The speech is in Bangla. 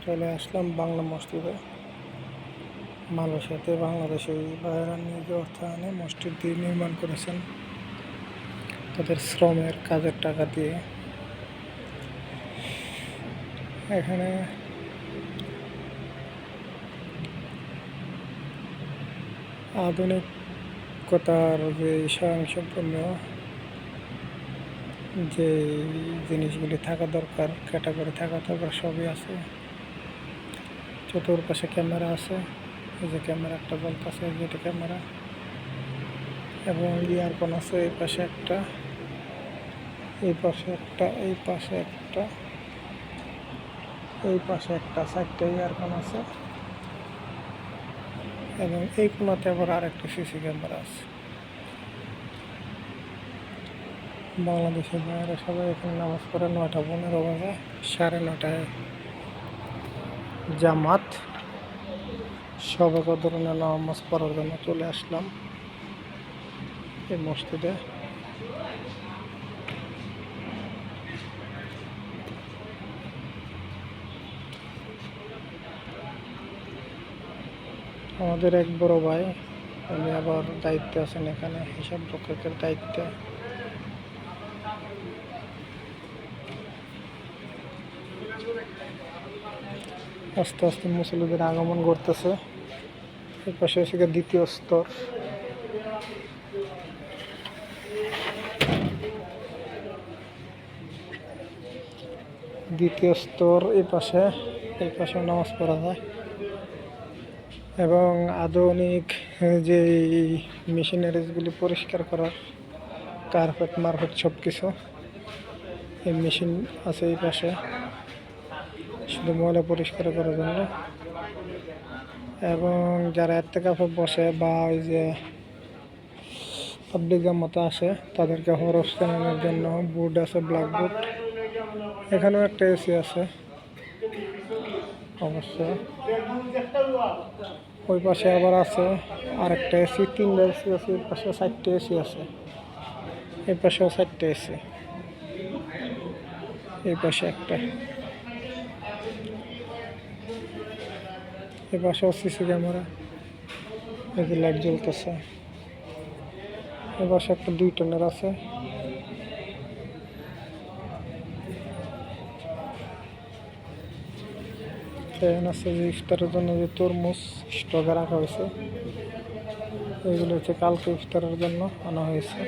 চলে আসলাম বাংলা মসজিদে। মালয়েশিয়াতে বাংলাদেশি ভাইয়েরা নিজ অর্থায়নে মসজিদটি নির্মাণ করেছেন তাদের শ্রমের কাজের টাকা দিয়ে। এখানে আধুনিকতার যে স্বয়ংসম্পূর্ণ যে জিনিসগুলি থাকা দরকার, ক্যাটাগরি থাকা দরকার, সবই আছে। চতুর্পাশে ক্যামেরা আছে, এই যে ক্যামেরা একটা জ্বলতেছে, যেটা ক্যামেরা, এবং ইয়ারফোন আছে এই পাশে একটা, এই পাশে একটা, এই পাশে একটা, এই পাশে একটা, 4টা ইয়ারফোন আছে, এবং এই কোণাতে আবার আরেকটা সিসি ক্যামেরা আছে। বাংলাদেশের বাইরে সবাই এখানে নামাজ পড়ে 9টা 15 বাজে, 9:30টায় জামাত। সবাই ধরনের নামাজ পড়ার জন্য চলে আসলাম এই মসজিদে। আমাদের এক বড় ভাই, উনি আবার দায়িত্বে আছেন এখানে, হিসাব রক্ষকের দায়িত্বে। আস্তে আস্তে মুসল্লিদের আগমন ঘটতেছে। এর পাশে হচ্ছে দ্বিতীয় স্তর। দ্বিতীয় স্তর এই পাশে নামাজ পড়া যায়, এবং আধুনিক যে মেশিনারিজগুলি পরিষ্কার করার, কার্পেট মার্পেট সব কিছু, এই মেশিন আছে এই পাশে, শুধু ময়লা পরিষ্কার করার জন্য। এবং যারা ইত্তেকাফে বসে বা ওই যে পাবলিক জামাতে আসে, তাদেরকে হরফ জানানোর জন্য বোর্ড আছে, ব্ল্যাকবোর্ড। এখানেও একটা এসি আছে অবশ্য। ওই পাশে আবার আছে আরেকটা এসি, 3টা এসি আছে। এই পাশে 4টে এসি আছে, এই পাশেও 4টে এসি, এই পাশে একটা, এই পাশেও সিসি ক্যামেরা, এই যে লাইট জ্বলতেছে। এই পাশে একটা 2 টনের আছে। ফ্যান আছে, যে ইফতারের জন্য যে তরমুজ স্টকে রাখা হয়েছে, এগুলো হচ্ছে কালকে ইফতারের জন্য আনা হয়েছে।